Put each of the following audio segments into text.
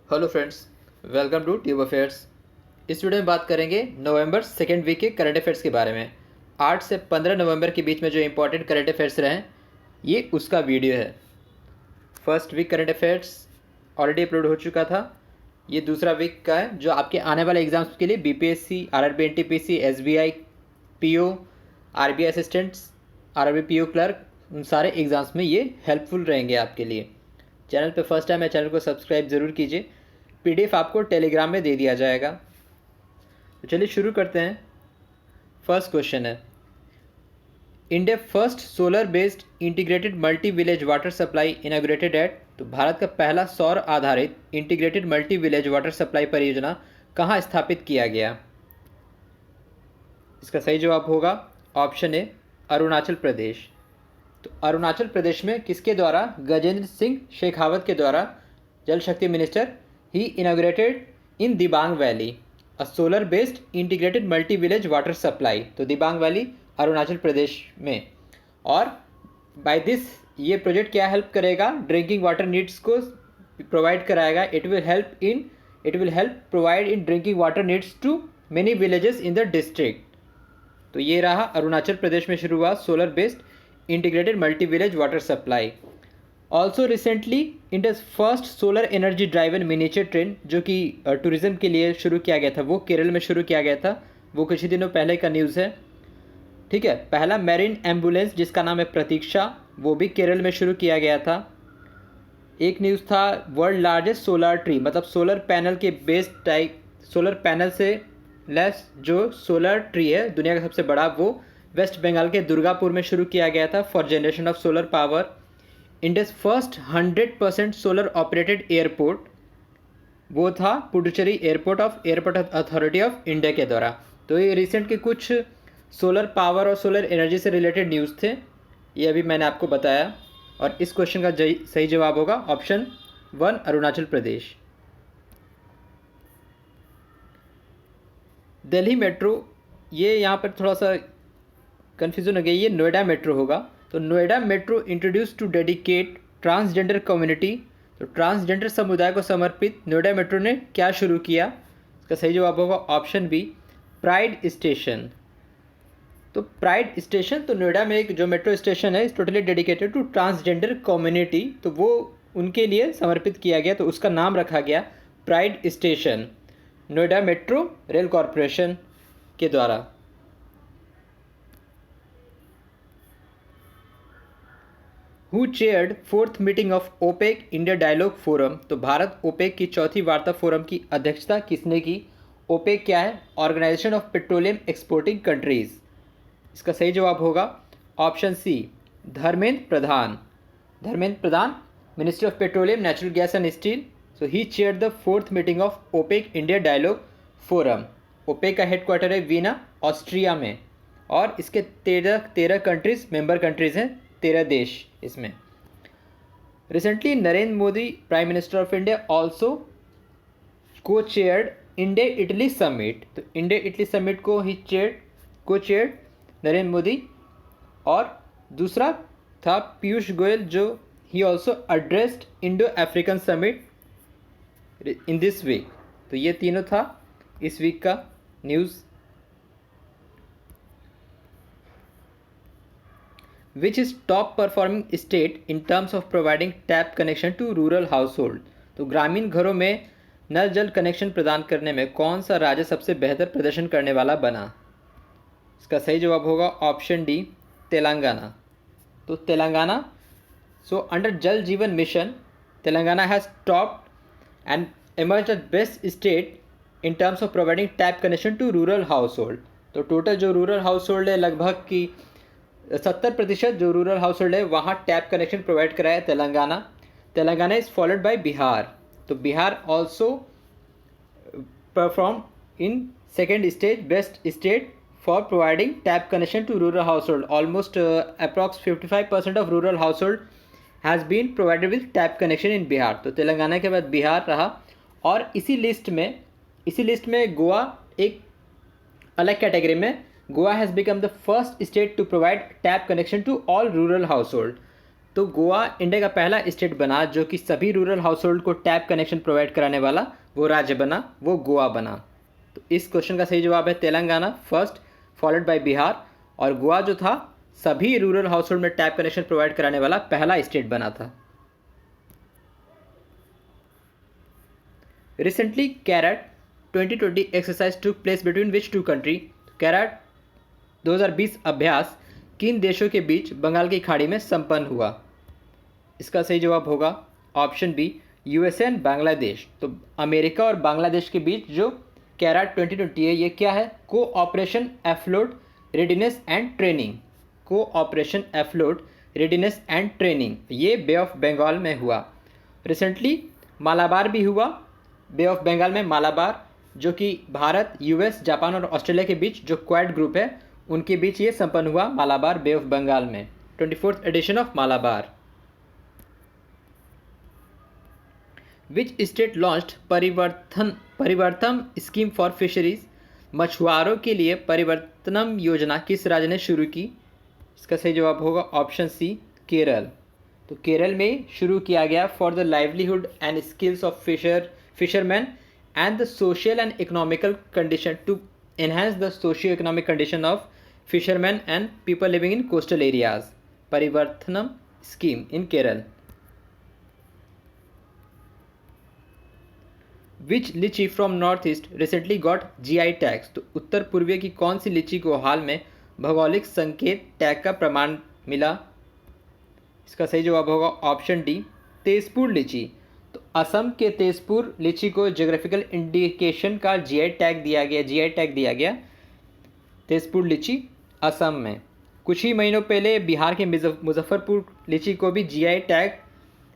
Hello friends, welcome to tube affairs. इस video में बात करेंगे नवंबर सेकेंड वीक के करंट अफेयर्स के बारे में। 8 से 15 नवंबर के बीच में जो इंपॉर्टेंट करंट अफेयर्स रहे ये उसका वीडियो है। First week current affairs already upload हो चुका था। ये दूसरा वीक का है जो आपके आने वाले एग्जाम्स के लिए BPSC, RRB NTPC, SBI PO, RBI assistants, RRB PO clerk, उन सारे एग्ज़ाम्स में ये हेल्पफुल रहेंगे आपके लिए। चैनल पे फर्स्ट टाइम है, चैनल को सब्सक्राइब ज़रूर कीजिए। पीडीएफ आपको टेलीग्राम में दे दिया जाएगा। तो चलिए शुरू करते हैं। फर्स्ट क्वेश्चन है, India first solar based integrated multi village water supply inaugurated at. तो भारत का पहला सौर आधारित integrated multi village water supply परियोजना कहाँ स्थापित किया गया? इसका सही जवाब होगा ऑप्शन ए, अरुणाचल प्रदेश। तो अरुणाचल प्रदेश में किसके द्वारा? गजेंद्र सिंह शेखावत के द्वारा, Jal Shakti minister, he inaugurated in Dibang valley a solar based integrated multi village water supply. तो दिबांग वैली अरुणाचल प्रदेश में। और बाय दिस ये प्रोजेक्ट क्या हेल्प करेगा? ड्रिंकिंग वाटर नीड्स को प्रोवाइड कराएगा। It will help provide in drinking water needs to many villages in the district. तो ये रहा अरुणाचल प्रदेश में शुरू हुआ solar based integrated multi village water supply. Also recently India's first solar energy driven miniature train, जो कि tourism के लिए शुरू किया गया था, वो केरल में शुरू किया गया था। वो कुछ ही दिनों पहले का न्यूज़ है। ठीक है। पहला मैरीन एम्बुलेंस जिसका नाम है प्रतीक्षा, वो भी केरल में शुरू किया गया था। एक न्यूज़ था वर्ल्ड लार्जेस्ट सोलर ट्री, मतलब सोलर पैनल के बेस्ड टाइप, सोलर पैनल से लेस जो सोलर ट्री है दुनिया का सबसे बड़ा, वो वेस्ट बंगाल के दुर्गापुर में शुरू किया गया था for generation of solar power. India's first 100% solar operated airport, वो था Puducherry airport authority of India के द्वारा। तो ये रिसेंट के कुछ सोलर पावर और सोलर एनर्जी से रिलेटेड न्यूज़ थे, ये अभी मैंने आपको बताया। और इस क्वेश्चन का सही जवाब होगा ऑप्शन 1, अरुणाचल प्रदेश। दिल्ली मेट्रो, ये यहाँ पर थोड़ा सा कन्फ्यूजन हो गया, ये नोएडा मेट्रो होगा। तो Noida metro introduce to dedicate transgender community. तो ट्रांसजेंडर समुदाय को समर्पित नोएडा मेट्रो ने क्या शुरू किया? इसका सही जवाब होगा ऑप्शन बी, प्राइड स्टेशन। तो प्राइड स्टेशन, तो नोएडा में एक जो मेट्रो स्टेशन है is totally dedicated to transgender community, तो वो उनके लिए समर्पित किया गया, तो उसका नाम रखा गया pride station, Noida metro rail corporation के द्वारा। Who chaired fourth meeting of OPEC India dialogue forum. तो भारत ओपेक की चौथी वार्ता फोरम की अध्यक्षता किसने की? ओपेक क्या है? Organization of petroleum exporting countries. इसका सही जवाब होगा option C, Dharmendra Pradhan. Dharmendra Pradhan, ministry of petroleum, natural gas and steel. So he chaired the fourth meeting of OPEC India dialogue forum. OPEC का हेडक्वार्टर है वीना, ऑस्ट्रिया में, और इसके 13 कंट्रीज मेंबर कंट्रीज हैं, 13 देश इसमें। Recently Narendra Modi, prime minister of India, also को chaired India Italy summit. तो इंडिया इटली समिट को ही को चेयर्ड नरेंद्र मोदी। और दूसरा था पीयूष गोयल, जो he also addressed Indo African summit in this week. तो ये तीनों था इस वीक का news. Which is top performing state in terms of providing tap connection to rural household। तो ग्रामीण घरों में नल जल कनेक्शन प्रदान करने में कौन सा राज्य सबसे बेहतर प्रदर्शन करने वाला बना? इसका सही जवाब होगा ऑप्शन डी, तेलंगाना। तो तेलंगाना, सो under Jal Jeevan mission Telangana has topped and emerged as best state in terms of providing tap connection to rural household. तो टोटल जो रूरल हाउस होल्ड है लगभग की 70% जो रूरल हाउस होल्ड है वहाँ टैप कनेक्शन प्रोवाइड कराया Telangana. Telangana is followed by Bihar. तो Bihar also perform in second stage best state for providing tap connection to rural household. Almost approx 55% of rural household has been provided with tap connection in Bihar. तो तेलंगाना के बाद बिहार रहा। और इसी list में गोवा एक अलग कैटेगरी में, Goa has become the first state to provide tap connection to all rural household. तो गोवा इंडिया का पहला स्टेट बना जो कि सभी रूरल हाउस होल्ड को टैप कनेक्शन प्रोवाइड कराने वाला वो राज्य बना, वो गोवा बना। तो इस क्वेश्चन का सही जवाब है Telangana first, followed by Bihar, और गोवा जो था सभी रूरल हाउस होल्ड में टैप कनेक्शन प्रोवाइड कराने वाला पहला स्टेट बना था। Recently CARAT 2020 exercise took place between which two country. CARAT 2020 अभ्यास किन देशों के बीच बंगाल की खाड़ी में संपन्न हुआ? इसका सही जवाब होगा option B, USA and Bangladesh. तो अमेरिका और बांग्लादेश के बीच जो कैरेट 2020 है ये क्या है? Cooperation afloat readiness and training. Cooperation afloat readiness and training ये बे ऑफ बंगाल में हुआ। रिसेंटली मालाबार भी हुआ, बे ऑफ बंगाल में मालाबार, जो कि भारत, यूएस, जापान और ऑस्ट्रेलिया के बीच जो क्वाड ग्रुप है उनके बीच ये संपन्न हुआ मालाबार बे ऑफ बंगाल में, 24th edition of Malabar. Which state launched Parivartan scheme for fisheries. मछुआरों के लिए परिवर्तनम योजना किस राज्य ने शुरू की? इसका सही जवाब होगा ऑप्शन सी, केरल। तो केरल में शुरू किया गया for the livelihood and skills of fisherman and the social and economical condition to enhance the socio-economic condition of fishermen and people living in coastal areas. Parivarthanam scheme in Kerala. Which lychee from northeast recently got GI tags? तो उत्तर पूर्वीय की कौन सी लीची को हाल में भौगोलिक संकेत tag का प्रमाण मिला? इसका सही जवाब होगा ऑप्शन डी, तेजपुर लीची। तो असम के तेजपुर लीची को ज्योग्राफिकल इंडिकेशन का जीआई टैग दिया गया तेजपुर लीची असम में। कुछ ही महीनों पहले बिहार के मुजफ्फरपुर लीची को भी जीआई टैग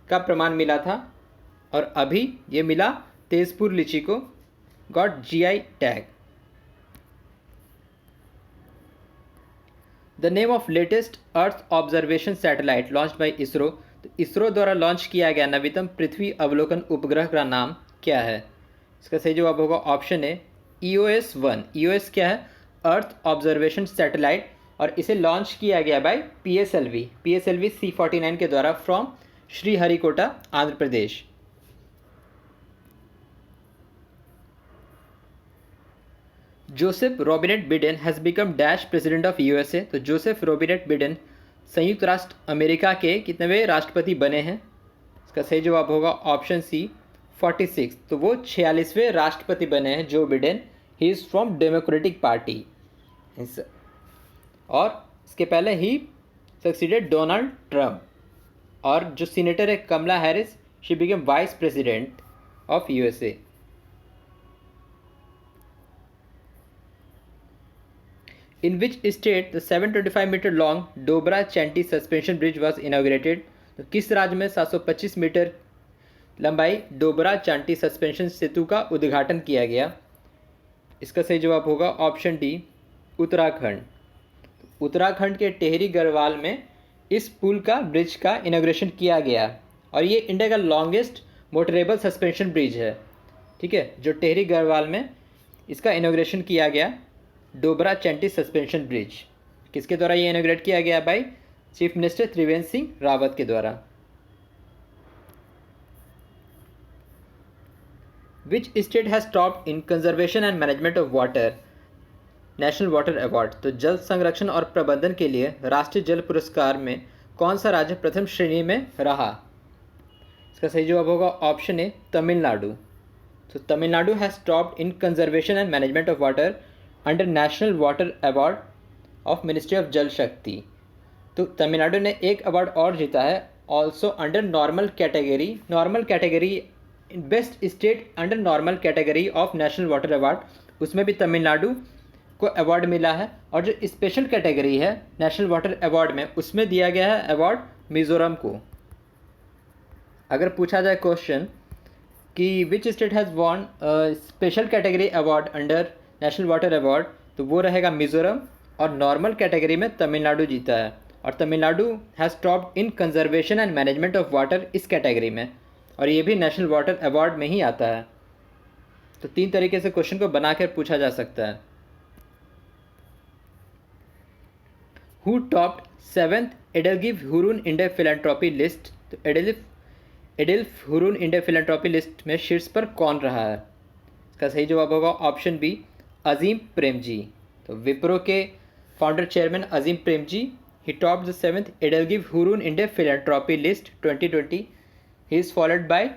का प्रमाण मिला था, और अभी ये मिला तेजपुर लीची को, got GI tag. The name of latest earth observation satellite launch by ISRO. तो इसरो द्वारा लॉन्च किया गया नवीनतम पृथ्वी अवलोकन उपग्रह का नाम क्या है? इसका सही जवाब होगा ऑप्शन ए, EOS-1। EOS क्या है? अर्थ ऑब्जर्वेशन सैटेलाइट, और इसे लॉन्च किया गया बाय PSLV C-49 के द्वारा from Sriharikota, Andhra Pradesh. Joseph Robinette Biden has become dash president of USA। तो जोसेफ रॉबिनेट बिडेन संयुक्त राष्ट्र अमेरिका के कितनेवें राष्ट्रपति बने हैं? इसका सही जवाब होगा ऑप्शन सी, 46। तो वो 46वें राष्ट्रपति बने हैं Joe Biden. He is from democratic party, और इसके पहले ही सक्सीडेड डोनाल्ड ट्रंप। और जो सीनेटर है Kamala Harris, she became vice president of USA। In which state the 725 meter long Dobra Chanti suspension bridge was inaugurated? तो किस राज्य में 725 मीटर लंबाई डोबरा चांटी सस्पेंशन सेतु का उद्घाटन किया गया? इसका सही जवाब होगा ऑप्शन डी, उत्तराखंड। उत्तराखंड के टेहरी गढ़वाल में इस पुल का ब्रिज का इनाग्रेशन किया गया, और ये इंडिया का लॉन्गेस्ट मोटरेबल सस्पेंशन ब्रिज है। ठीक है, जो टेहरी गढ़वाल में इसका इनाग्रेशन किया गया, डोबरा चैंटी सस्पेंशन ब्रिज। किसके द्वारा ये इनाग्रेट किया गया? By chief minister Trivendra Singh Rawat के द्वारा। विच state has topped in conservation and management of water national water award? तो जल संरक्षण और प्रबंधन के लिए राष्ट्रीय जल पुरस्कार में कौन सा राज्य प्रथम श्रेणी में रहा? इसका सही जवाब होगा ऑप्शन ए, तमिलनाडु। तो Tamil Nadu has topped in conservation and management of water under national water award of ministry of Jal Shakti. तो तमिलनाडु ने एक अवार्ड और जीता है also under normal category best state under normal category of national water award, उसमें भी तमिलनाडु को अवार्ड मिला है। और जो स्पेशल कैटेगरी है नेशनल वाटर अवार्ड में, उसमें दिया गया है अवार्ड मिज़ोरम को। अगर पूछा जाए क्वेश्चन कि विच state has won special category award under national water award, तो वो रहेगा मिज़ोरम, और नॉर्मल कैटेगरी में तमिलनाडु जीता है। और Tamil Nadu has topped in conservation and management of water इस कैटेगरी में, और ये भी नेशनल वाटर अवार्ड में ही आता है। तो 3 तरीके से क्वेश्चन को बनाकर पूछा जा सकता है। Who topped 7th Edelgive Hurun India philanthropy list. तो Edelgive Hurun India philanthropy list में शीर्ष पर कौन रहा है? इसका सही जवाब होगा ऑप्शन बी, अजीम प्रेमजी। तो विप्रो के founder chairman Azim Premji, he top the 7th Edelgive Hurun India philanthropy list 2020। He is followed by,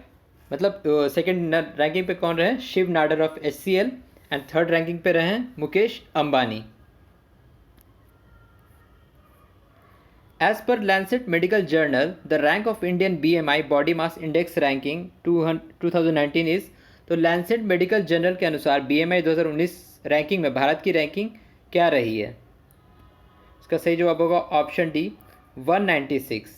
मतलब सेकेंड रैंकिंग पे कौन रहे? Shiv Nadar of HCL, and third ranking पे रहे Mukesh Ambani. As per Lancet Medical Journal, the rank of Indian BMI Body Mass Index ranking 2019 is, तो Lancet medical journal के अनुसार BMI 2019 ranking में भारत की रैंकिंग क्या रही है? इसका सही जवाब होगा ऑप्शन डी, 196।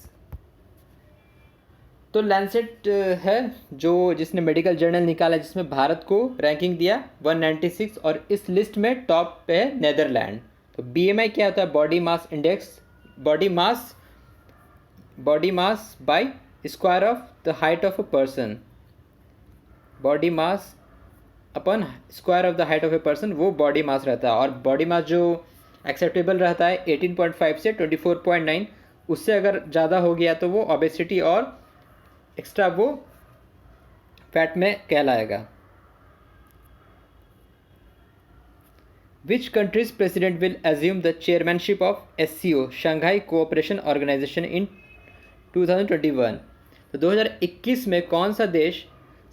तो लैंसेट है जो जिसने मेडिकल जर्नल निकाला जिसमें भारत को रैंकिंग दिया 196, और इस लिस्ट में टॉप पे है नेदरलैंड। तो BMI क्या होता है? Body mass index, body mass by square of the height of a person, body mass upon square of the height of a person, वो बॉडी मास रहता है। और बॉडी मास जो एक्सेप्टेबल रहता है 18.5 से 24.9, उससे अगर ज़्यादा हो गया तो वो ओबेसिटी और एक्स्ट्रा वो फैट में कहलाएगा। Which country's president will assume the chairmanship of SCO Shanghai Cooperation Organization in 2021? तो 2021 में कौन सा देश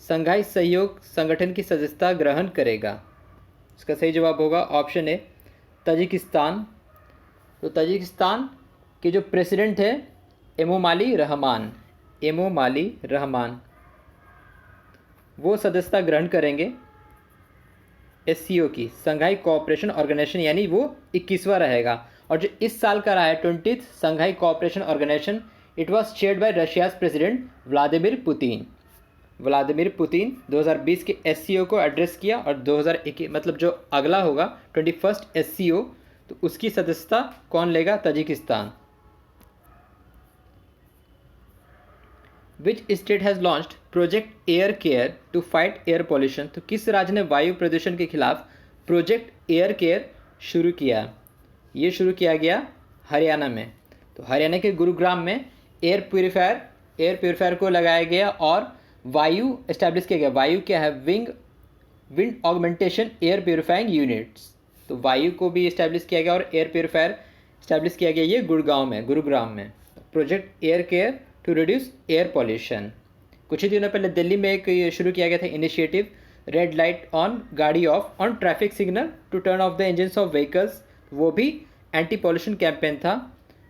संघाई सहयोग संगठन की सदस्यता ग्रहण करेगा? इसका सही जवाब होगा ऑप्शन ए, तजिकिस्तान। तो तजिकिस्तान के जो प्रेसिडेंट है एमोमाली रहमान, वो सदस्यता ग्रहण करेंगे SCO की, संघाई कोऑपरेशन ऑर्गेनाइजेशन, यानी वो 21वां रहेगा। और जो इस साल का रहा है 20th Shanghai cooperation organization, it was chaired by Russia's president Vladimir Putin 2020 के SCO को एड्रेस किया, और 2021 मतलब जो अगला होगा 21st SCO, तो उसकी सदस्यता कौन लेगा? Tajikistan. Which state has launched project air care to fight air pollution? तो किस राज्य ने वायु प्रदूषण के खिलाफ प्रोजेक्ट एयर केयर शुरू किया? ये शुरू किया गया हरियाणा में। तो हरियाणा के गुरुग्राम में एयर प्योरीफायर को लगाया गया और वायु एस्टैब्लिश किया गया। वायु क्या है? Wind augmentation air purifying units. तो वायु को भी इस्टेब्लिश किया गया और एयर प्योरीफायर इस्टेब्लिश किया गया, ये गुरुग्राम में। Project air care to reduce air pollution. कुछ ही दिनों पहले दिल्ली में एक शुरू किया गया था इनिशिएटिव, रेड लाइट ऑन गाड़ी off on traffic signal to turn off the engines of vehicles. वो भी एंटी पॉल्यूशन कैंपेन था,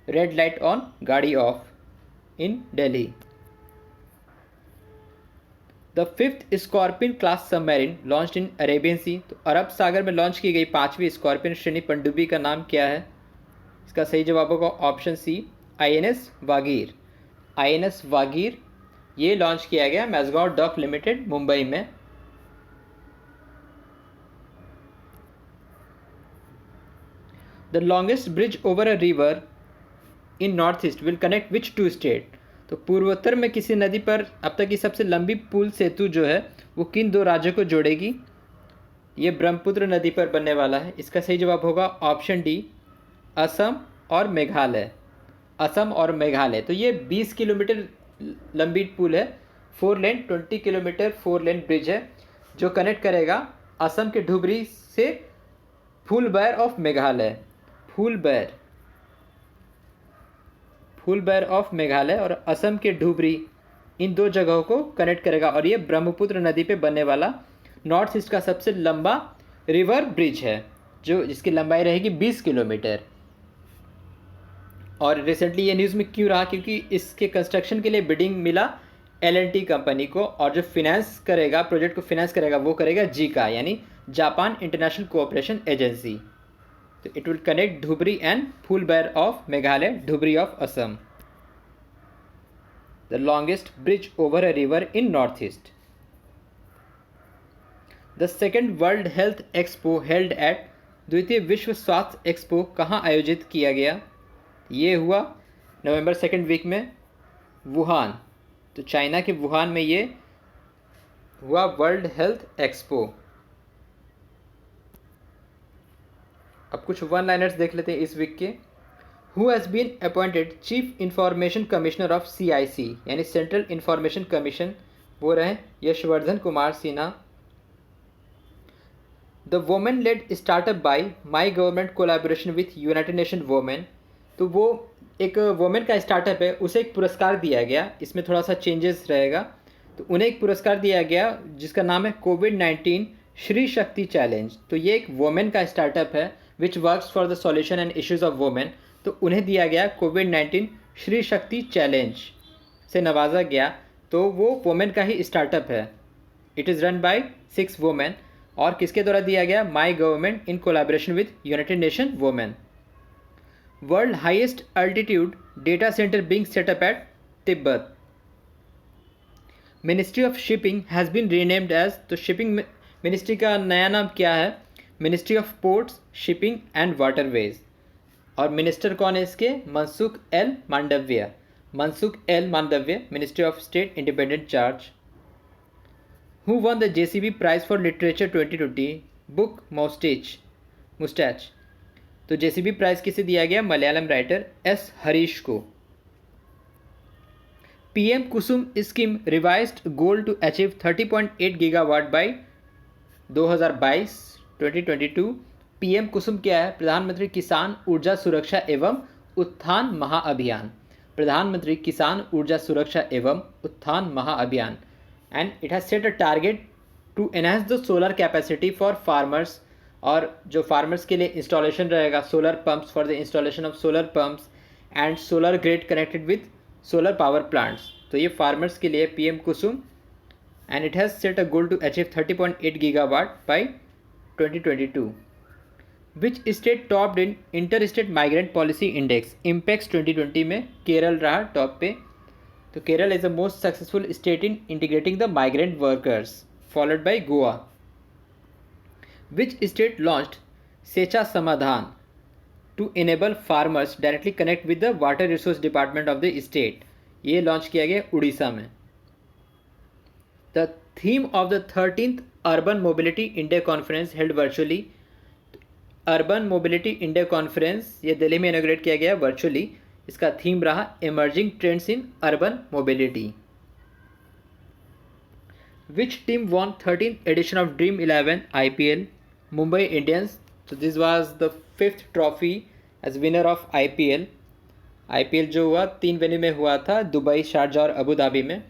रेड लाइट ऑन गाड़ी off in Delhi. The 5th scorpion class submarine launched in Arabian sea. तो अरब सागर में launch की गई 5वीं स्कॉर्पियन श्रेणी पनडुब्बी का नाम क्या है? इसका सही जवाब होगा ऑप्शन सी, INS वागीर। ये लॉन्च किया गया मैजगांव डॉक लिमिटेड, मुंबई में। The longest bridge over a river in north east will connect which two state? तो पूर्वोत्तर में किसी नदी पर अब तक की सबसे लंबी पुल सेतु जो है वो किन दो राज्यों को जोड़ेगी? ये ब्रह्मपुत्र नदी पर बनने वाला है। इसका सही जवाब होगा ऑप्शन डी, असम और मेघालय। तो ये 20 किलोमीटर लंबी पुल है, 4 लेन 20 किलोमीटर 4 लेन ब्रिज है, जो कनेक्ट करेगा असम के धुबरी से फूलबैर ऑफ मेघालय, फूलबैर ऑफ मेघालय और असम के धुबरी, इन दो जगहों को कनेक्ट करेगा। और ये ब्रह्मपुत्र नदी पे बनने वाला नॉर्थ ईस्ट का सबसे लंबा रिवर ब्रिज है, जिसकी लंबाई रहेगी 20 किलोमीटर। और रिसेंटली ये न्यूज़ में क्यों रहा? क्योंकि इसके कंस्ट्रक्शन के लिए बिडिंग मिला L&T कंपनी को, और जो प्रोजेक्ट को फिनेंस करेगा वो करेगा जीका, यानी जापान इंटरनेशनल कोऑपरेशन एजेंसी। तो it will connect Dhubri and Phulbari of Meghalaya, Dhubri of Assam. The longest bridge over a river in north east. The second world health expo held at, द्वितीय विश्व स्वास्थ्य एक्सपो कहाँ आयोजित किया गया? ये हुआ नवंबर 2nd वीक में वुहान। तो चाइना के वुहान में ये हुआ वर्ल्ड हेल्थ एक्सपो। अब कुछ वन लाइनर्स देख लेते हैं इस वीक के। Who has been appointed chief information commissioner of CIC यानी सेंट्रल इंफॉर्मेशन कमीशन, वो रहे Yashvardhan Kumar Sinha. The women led startup by my government collaboration with united nation women, तो वो एक वोमेन का स्टार्टअप है, उसे एक पुरस्कार दिया गया, इसमें थोड़ा सा चेंजेस रहेगा। तो उन्हें एक पुरस्कार दिया गया जिसका नाम है कोविड-19 श्री शक्ति चैलेंज। तो ये एक वोमेन का स्टार्टअप है which works for the solution and issues of women. तो उन्हें दिया गया कोविड-19 श्री शक्ति चैलेंज से नवाजा गया। तो वो वोमेन का ही स्टार्टअप है। It is run by 6 women और किसके द्वारा दिया गया? My government in collaboration with united nation women. World highest altitude data center being set up at Tibet. Ministry of shipping has been renamed as, तो shipping ministry का नया नाम क्या है? Ministry of ports, shipping and waterways. और minister कौन है इसके? Mansukh L Mandaviya. Mansukh L Mandaviya, ministry of state, independent charge. Who won the JCB prize for literature 2020? Book moustache. तो JCB प्राइज किसे दिया गया? मलयालम राइटर S हरीश को। PM Kusum scheme revised goal to achieve 30.8 gigawatt by 2022। PM Kusum क्या है? प्रधानमंत्री किसान ऊर्जा सुरक्षा एवं उत्थान महाअभियान। प्रधानमंत्री किसान ऊर्जा सुरक्षा एवं उत्थान महाअभियान। And it has set a target to enhance the solar capacity for farmers, और जो फार्मर्स के लिए इंस्टॉलेशन रहेगा solar pumps, for the installation of solar pumps and solar grid connected with solar power plants. तो ये farmers के लिए PM Kusum, and it has set a goal to achieve 30.8 gigawatt by 2022। Which state topped in inter state migrant policy index? IMPEX 2020 में केरल रहा top पे। तो Kerala is the most successful state in integrating the migrant workers, followed by Goa. Which state launched Secha Samadhan to enable farmers directly connect with the water resource department of the state? ये launch किया गया उड़ीसा में। The theme of the 13th urban mobility India conference held virtually. Urban mobility India conference ये दिल्ली में inaugurate किया गया virtually. इसका theme रहा emerging trends in urban mobility. Which team won 13th edition of dream 11 IPL? Mumbai Indians. तो this was the 5th trophy as winner of IPL जो हुआ 3 venue में हुआ था, दुबई, शारजा और अबू धाबी में।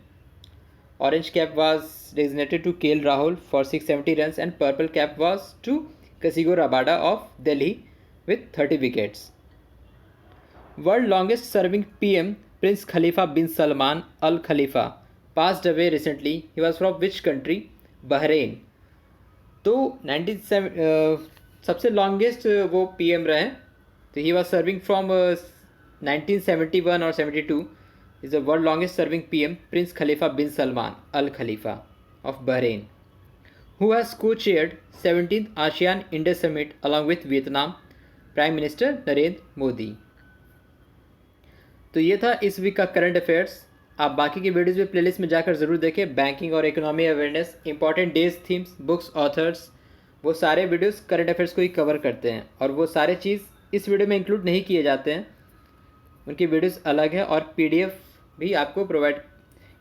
Orange cap was designated to KL Rahul for 670 runs and purple cap was to Kagiso Rabada of Delhi with 30 wickets. World longest serving PM Prince Khalifa bin Salman Al Khalifa passed away recently. He was from which country? Bahrain. तो 97 सबसे longest वो PM रहे। तो he was serving from 1971 और 72. Is the world longest serving PM prince Khalifa bin Salman al Khalifa of Bahrain, who has co-chaired 17th ASEAN India Summit along with Vietnam, prime minister Narendra Modi. तो ये था इस week का current affairs. आप बाकी की videos भी प्लेलिस्ट में जाकर ज़रूर देखें। बैंकिंग और economy awareness, important days, themes, books, authors, वो सारे वीडियोस करंट अफेयर्स को ही कवर करते हैं और वो सारे चीज़ इस वीडियो में इंक्लूड नहीं किए जाते हैं, उनकी वीडियोस अलग है और PDF भी आपको प्रोवाइड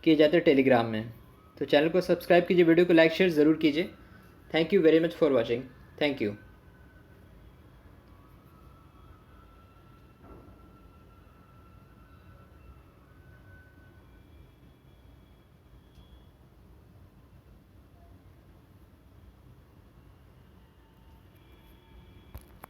किए जाते हैं टेलीग्राम में। तो चैनल को सब्सक्राइब कीजिए, वीडियो को लाइक शेयर ज़रूर कीजिए। Thank you very much for watching. Thank you.